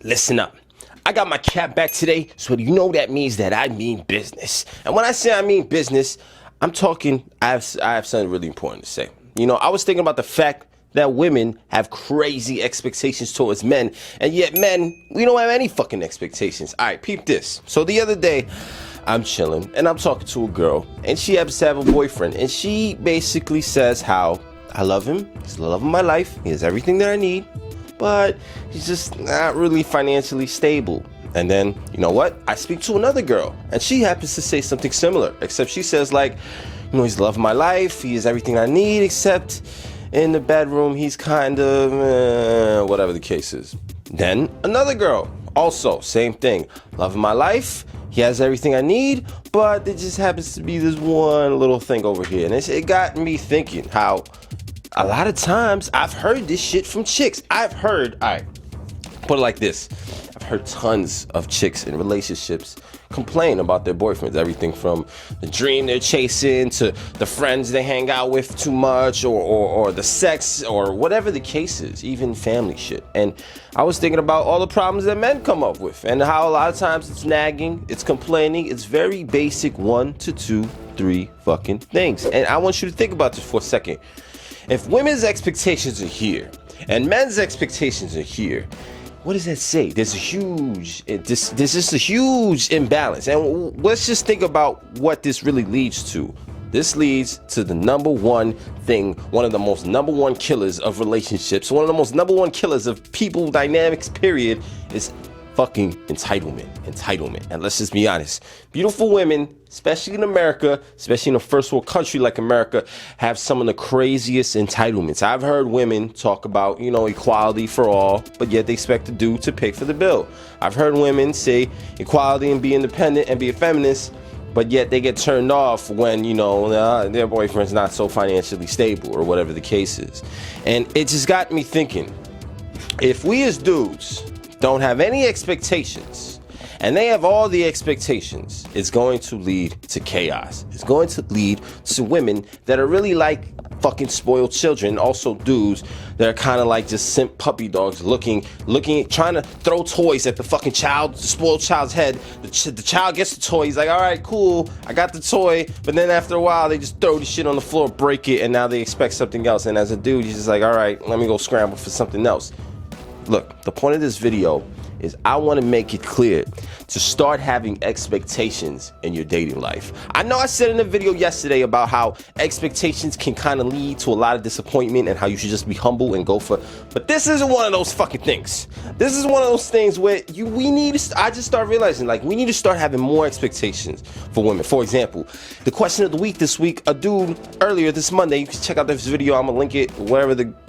Listen up. I got my cap back today, so you know that means that I mean business. And when I say I mean business, I'm talking, I have something really important to say. You know, I was thinking about the fact that women have crazy expectations towards men, and yet men, we don't have any fucking expectations. All right, peep this. So the other day, I'm chilling, and I'm talking to a girl, and she happens to have a boyfriend, and she basically says how I love him, he's the love of my life, he has everything that I need, but he's just not really financially stable. And then, you know what? I speak to another girl, and she happens to say something similar, except she says like, you know, he's the love of my life, he has everything I need, except in the bedroom, he's kind of, whatever the case is. Then another girl, also, same thing. Love of my life, he has everything I need, but there just happens to be this one little thing over here. And it got me thinking how a lot of times I've heard this shit from chicks. I've heard, all right, put it like this. I've heard tons of chicks in relationships complain about their boyfriends. Everything from the dream they're chasing to the friends they hang out with too much or the sex or whatever the case is, even family shit. And I was thinking about all the problems that men come up with and how a lot of times it's nagging, it's complaining, it's very basic 1 to 2, 3 fucking things. And I want you to think about this for a second. If women's expectations are here and men's expectations are here, what does that say? There's just a huge imbalance. And let's just think about what this really leads to. This leads to the number one thing, one of the most number one killers of relationships, one of the most number one killers of people dynamics, period, is fucking entitlement. And let's just be honest. Beautiful women, especially in America, especially in a first world country like America, have some of the craziest entitlements. I've heard women talk about, you know, equality for all, but yet they expect the dude to pay for the bill. I've heard women say equality and be independent and be a feminist, but yet they get turned off when, you know, their boyfriend's not so financially stable or whatever the case is. And it just got me thinking, if we as dudes don't have any expectations and they have all the expectations, it's going to lead to chaos. It's going to lead to women that are really like fucking spoiled children, also dudes that are kind of like just simp puppy dogs looking, trying to throw toys at the fucking child, the spoiled child's head. The child gets the toy, he's like, all right, cool, I got the toy, but then after a while they just throw the shit on the floor, break it, and now they expect something else. And as a dude, he's just like, all right, let me go scramble for something else. Look, the point of this video is I want to make it clear to start having expectations in your dating life. I know I said in a video yesterday about how expectations can kind of lead to a lot of disappointment and how you should just be humble and go for, but this isn't one of those fucking things. This is one of those things where I just start realizing like we need to start having more expectations for women. For example, the question of the week this week, a dude earlier this Monday, you can check out this video, I'm gonna link it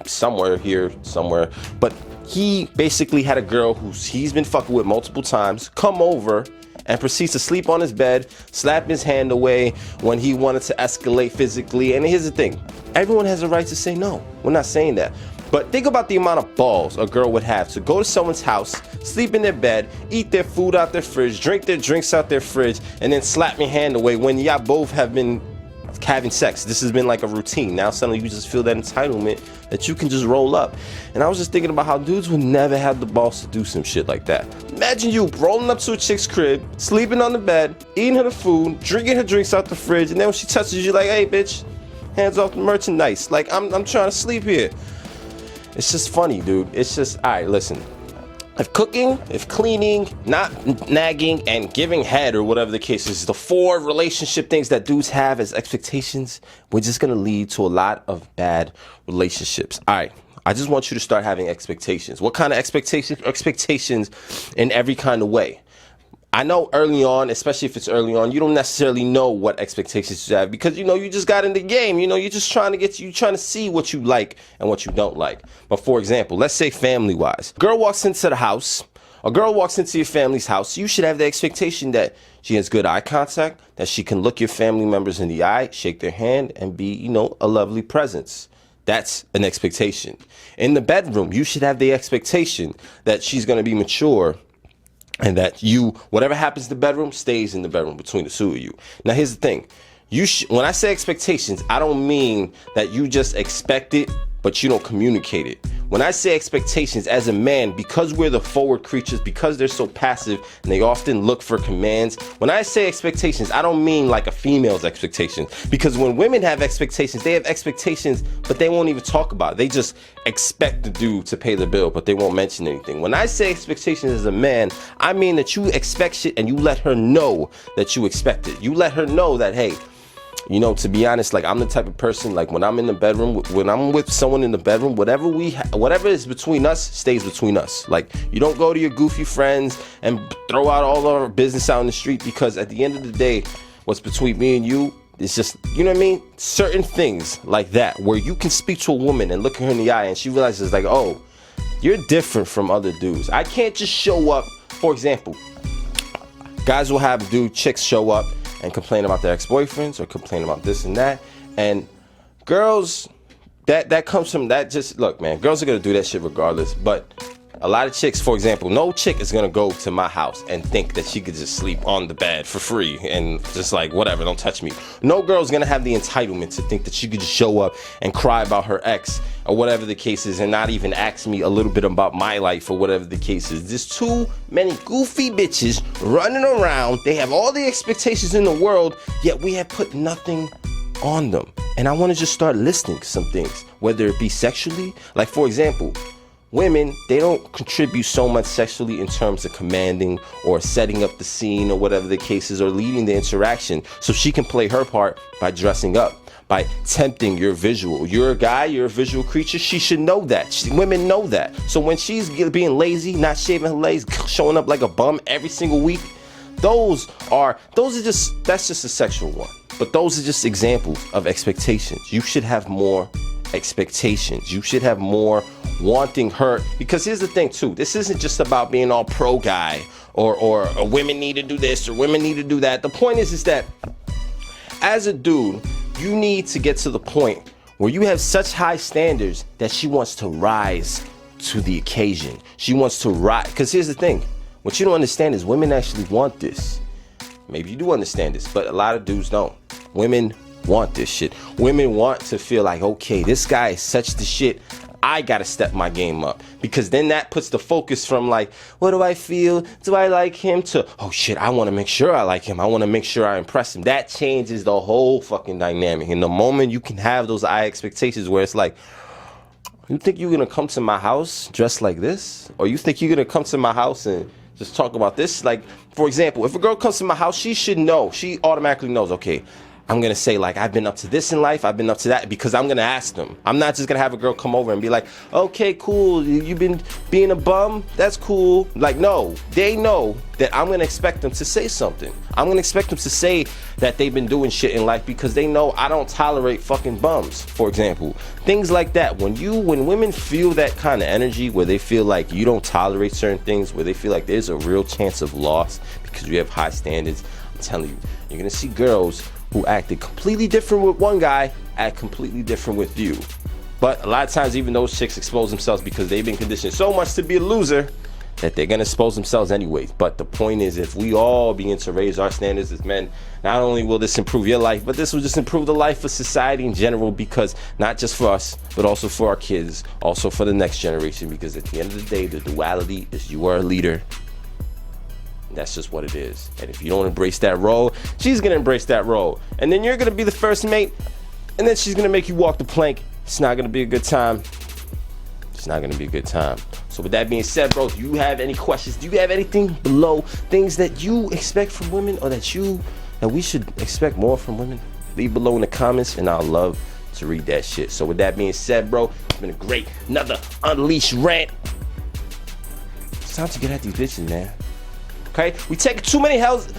somewhere, but he basically had a girl who he's been fucking with multiple times come over and proceeds to sleep on his bed, slap his hand away when he wanted to escalate physically. And here's the thing, everyone has a right to say no. We're not saying that. But think about the amount of balls a girl would have to go to someone's house, sleep in their bed, eat their food out their fridge, drink their drinks out their fridge, and then slap your hand away when y'all both have been having sex. This has been like a routine. Now suddenly you just feel that entitlement that you can just roll up. And I was just thinking about how dudes would never have the balls to do some shit like that. Imagine you rolling up to a chick's crib, sleeping on the bed, eating her the food, drinking her drinks out the fridge, and then when she touches you like, hey bitch, hands off the merchandise. Like I'm trying to sleep here. It's just funny, dude. It's just, all right, listen. If cooking, if cleaning, not nagging, and giving head or whatever the case is, the 4 relationship things that dudes have as expectations, we're just going to lead to a lot of bad relationships. All right. I just want you to start having expectations. What kind of expectations? Expectations in every kind of way. I know early on, especially if it's early on, you don't necessarily know what expectations you have because, you know, you just got in the game. You know, you're just trying to see what you like and what you don't like. But for example, let's say family wise, girl walks into the house, a girl walks into your family's house. You should have the expectation that she has good eye contact, that she can look your family members in the eye, shake their hand, and be, you know, a lovely presence. That's an expectation. In the bedroom, you should have the expectation that she's going to be mature and that whatever happens in the bedroom stays in the bedroom between the two of you. Now, here's the thing. When I say expectations, I don't mean that you just expect it but you don't communicate it. When I say expectations as a man, because we're the forward creatures, because they're so passive and they often look for commands. When I say expectations, I don't mean like a female's expectations, because when women have expectations, they have expectations, but they won't even talk about it. They just expect the dude to pay the bill, but they won't mention anything. When I say expectations as a man, I mean that you expect shit and you let her know that you expect it. You let her know that, hey, you know, to be honest, like I'm the type of person, like when I'm in the bedroom, when I'm with someone in the bedroom, whatever is between us stays between us. Like you don't go to your goofy friends and throw out all our business out in the street, because at the end of the day, what's between me and you is just, you know what I mean? Certain things like that, where you can speak to a woman and look her in the eye and she realizes like, oh, you're different from other dudes. I can't just show up. For example, guys will have chicks show up and complain about their ex-boyfriends or complain about this and that. And girls, that comes from that. Just look, man, girls are gonna do that shit regardless. But a lot of chicks, for example, no chick is gonna go to my house and think that she could just sleep on the bed for free and just like, whatever, don't touch me. No girl's gonna have the entitlement to think that she could just show up and cry about her ex or whatever the case is and not even ask me a little bit about my life or whatever the case is. There's too many goofy bitches running around. They have all the expectations in the world, yet we have put nothing on them. And I want to just start listing some things, whether it be sexually. Like, for example, women, they don't contribute so much sexually in terms of commanding or setting up the scene or whatever the case is, or leading the interaction, so she can play her part by dressing up, by tempting your visual. You're a guy, you're a visual creature. She should know that. Women know that. So when she's being lazy, not shaving her legs, showing up like a bum every single week, that's just a sexual one. But those are just examples of expectations. You should have more expectations. You should have more wanting her, because here's the thing too, this isn't just about being all pro guy or women need to do this or women need to do that. The point is that as a dude, you need to get to the point where you have such high standards that she wants to rise to the occasion. She wants to rise, because here's the thing, what you don't understand is women actually want this. Maybe you do understand this, but a lot of dudes don't. Women want this shit. Women want to feel like, okay, this guy is such the shit, I gotta step my game up, because then that puts the focus from like, what do I feel? Do I like him? To, oh shit, I want to make sure I like him. I want to make sure I impress him. That changes the whole fucking dynamic. In the moment you can have those high expectations where it's like, you think you're gonna come to my house dressed like this? Or you think you're gonna come to my house and just talk about this? Like, for example, if a girl comes to my house, she should know. She automatically knows, okay, I'm going to say, like, I've been up to this in life, I've been up to that, because I'm going to ask them. I'm not just going to have a girl come over and be like, okay, cool, you've been being a bum? That's cool. Like, no, they know that I'm going to expect them to say something. I'm going to expect them to say that they've been doing shit in life, because they know I don't tolerate fucking bums, for example. Things like that. When women feel that kind of energy, where they feel like you don't tolerate certain things, where they feel like there's a real chance of loss because you have high standards, I'm telling you, you're going to see girls who acted completely different with one guy, act completely different with you. But a lot of times, even those chicks expose themselves because they've been conditioned so much to be a loser that they're gonna expose themselves anyways. But the point is, if we all begin to raise our standards as men, not only will this improve your life, but this will just improve the life of society in general, because not just for us, but also for our kids, also for the next generation, because at the end of the day, the duality is you are a leader. That's just what it is. And if you don't embrace that role, she's gonna embrace that role. And then you're gonna be the first mate, and then she's gonna make you walk the plank. It's not gonna be a good time. It's not gonna be a good time. So with that being said, bro, do you have any questions? Do you have anything below, things that you expect from women, or that we should expect more from women? Leave below in the comments, and I'll love to read that shit. So with that being said, bro, it's been another Unleashed rant. It's time to get at these bitches, man. Okay, we take too many L's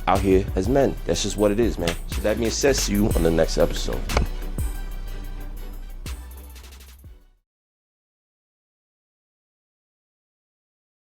out here as men. That's just what it is, man. So that being said, see you on the next episode.